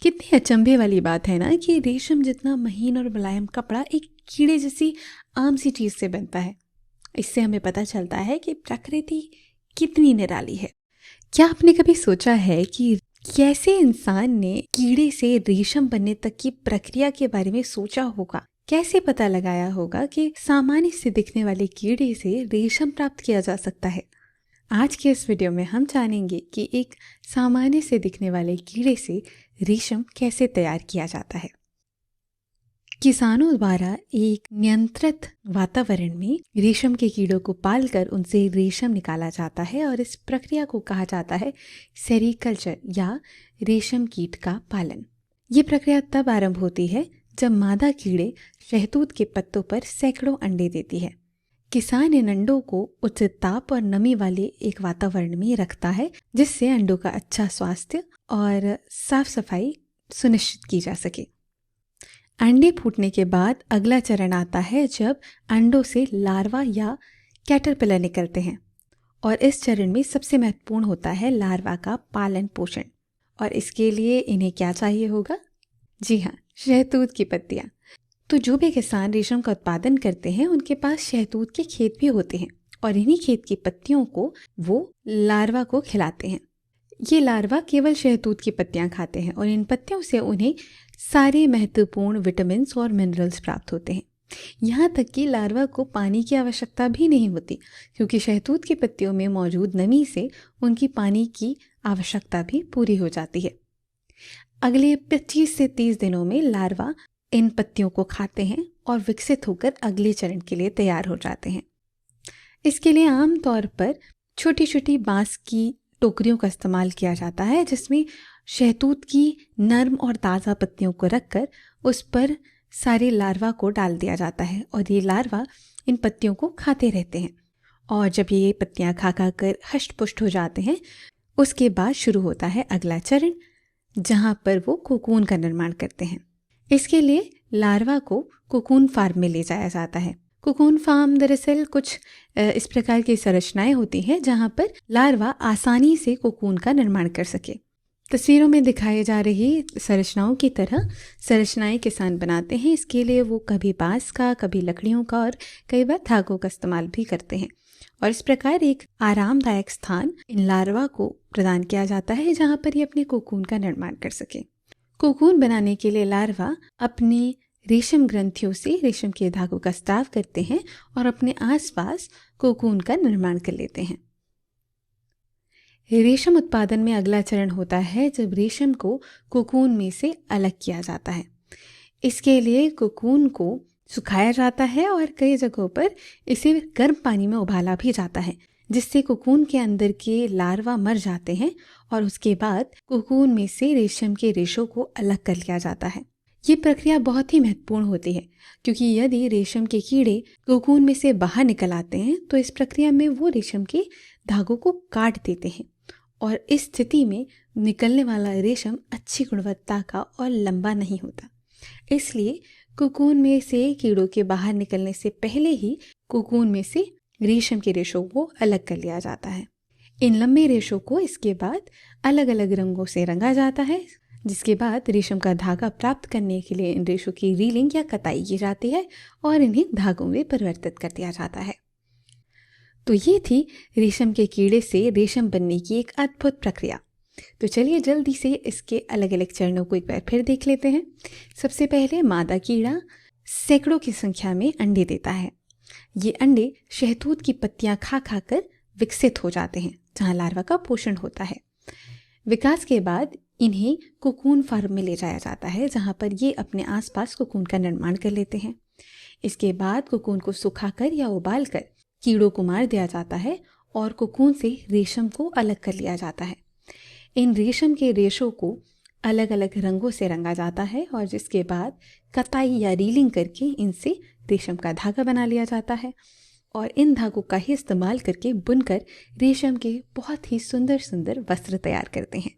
कितनी अचंभे वाली बात है ना कि रेशम जितना महीन और मुलायम कपड़ा एक कीड़े जैसी आम सी चीज से बनता है। इससे हमें पता चलता है कि प्रकृति कितनी निराली है। क्या आपने कभी सोचा है कि कैसे इंसान ने कीड़े से रेशम बनने तक की प्रक्रिया के बारे में सोचा होगा? कैसे पता लगाया होगा कि सामान्य से दिखने वाले कीड़े से रेशम प्राप्त किया जा सकता है? आज के इस वीडियो में हम जानेंगे कि एक सामान्य से दिखने वाले कीड़े से रेशम कैसे तैयार किया जाता है। किसानों द्वारा एक नियंत्रित वातावरण में रेशम के कीड़ों को पालकर उनसे रेशम निकाला जाता है और इस प्रक्रिया को कहा जाता है सेरीकल्चर या रेशम कीट का पालन। ये प्रक्रिया तब आरंभ होती है जब मादा कीड़े शहतूत के पत्तों पर सैकड़ों अंडे देती है। किसान इन अंडों को उचित ताप और नमी वाले एक वातावरण में रखता है जिससे अंडों का अच्छा स्वास्थ्य और साफ सफाई सुनिश्चित की जा सके। अंडे फूटने के बाद अगला चरण आता है जब अंडों से लार्वा या कैटरपिलर निकलते हैं और इस चरण में सबसे महत्वपूर्ण होता है लार्वा का पालन पोषण। और इसके लिए इन्हें क्या चाहिए होगा? जी हाँ, शहतूत की पत्तियाँ। तो जो भी किसान रेशम का उत्पादन करते हैं उनके पास शहतूत के खेत भी होते हैं और इन्हीं खेत की पत्तियों को वो लार्वा को खिलाते हैं। ये लार्वा केवल शहतूत की पत्तियां खाते हैं और इन पत्तियों से उन्हें सारे महत्वपूर्ण विटामिन्स और मिनरल्स प्राप्त होते हैं। यहाँ तक कि लार्वा को पानी की आवश्यकता भी नहीं होती क्योंकि शहतूत की पत्तियों में मौजूद नमी से उनकी पानी की आवश्यकता भी पूरी हो जाती है। अगले 25 से 30 दिनों में लार्वा इन पत्तियों को खाते हैं और विकसित होकर अगले चरण के लिए तैयार हो जाते हैं। इसके लिए आमतौर पर छोटी छोटी बांस की टोकरियों का इस्तेमाल किया जाता है जिसमें शहतूत की नर्म और ताज़ा पत्तियों को रखकर उस पर सारे लार्वा को डाल दिया जाता है और ये लार्वा इन पत्तियों को खाते रहते हैं। और जब ये पत्तियां खा खा कर हष्ट पुष्ट हो जाते हैं उसके बाद शुरू होता है अगला चरण जहाँ पर वो कोकून का निर्माण करते हैं। इसके लिए लार्वा को कोकून फार्म में ले जाया जाता है। कोकून फार्म दरअसल कुछ इस प्रकार की संरचनाएं होती हैं जहां पर लार्वा आसानी से कोकून का निर्माण कर सके। तस्वीरों में दिखाई जा रही संरचनाओं की तरह संरचनाएं किसान बनाते हैं। इसके लिए वो कभी बांस का, कभी लकड़ियों का और कई बार धागों का इस्तेमाल भी करते हैं और इस प्रकार एक आरामदायक स्थान इन लार्वा को प्रदान किया जाता है जहाँ पर ये अपने कोकून का निर्माण कर सके। कोकून बनाने के लिए लार्वा अपने रेशम ग्रंथियों से रेशम के धागों का स्राव करते हैं और अपने आसपास कोकून का निर्माण कर लेते हैं। रेशम उत्पादन में अगला चरण होता है जब रेशम को कोकून में से अलग किया जाता है। इसके लिए कोकून को सुखाया जाता है और कई जगहों पर इसे गर्म पानी में उबाला भी जाता है जिससे कोकून के अंदर के लार्वा मर जाते हैं और उसके बाद कोकून में से रेशम के रेशों को अलग कर लिया जाता है। ये प्रक्रिया बहुत ही महत्वपूर्ण होती है क्योंकि यदि रेशम के कीड़े कोकून में से बाहर निकल आते हैं तो इस प्रक्रिया में वो रेशम के धागों को काट देते हैं और इस स्थिति में निकलने वाला रेशम अच्छी गुणवत्ता का और लंबा नहीं होता। इसलिए कोकून में से कीड़ों के बाहर निकलने से पहले ही कोकून में से रेशम के रेशों को अलग कर लिया जाता है। इन लंबे रेशों को इसके बाद अलग अलग रंगों से रंगा जाता है जिसके बाद रेशम का धागा प्राप्त करने के लिए इन रेशों की रीलिंग या कताई की जाती है और इन्हें धागों में परिवर्तित कर दिया जाता है। तो ये थी रेशम के कीड़े से रेशम बनने की एक अद्भुत प्रक्रिया। तो चलिए जल्दी से इसके अलग अलग चरणों को एक बार फिर देख लेते हैं। सबसे पहले मादा कीड़ा सैकड़ों की संख्या में अंडे देता है। ये अंडे शहतूत की पत्तियां खा खा कर विकसित हो जाते हैं जहाँ लार्वा का पोषण होता है। विकास के बाद इन्हें कोकून फार्म में ले जाया जाता है जहाँ पर ये अपने आसपास कोकून का निर्माण कर लेते हैं। इसके बाद कोकून को सुखाकर या उबालकर कीड़ों को मार दिया जाता है और कोकून से रेशम को अलग कर लिया जाता है। इन रेशम के रेशों को अलग अलग रंगों से रंगा जाता है और जिसके बाद कताई या रीलिंग करके इनसे रेशम का धागा बना लिया जाता है और इन धागों का ही इस्तेमाल करके बुनकर रेशम के बहुत ही सुंदर सुंदर वस्त्र तैयार करते हैं।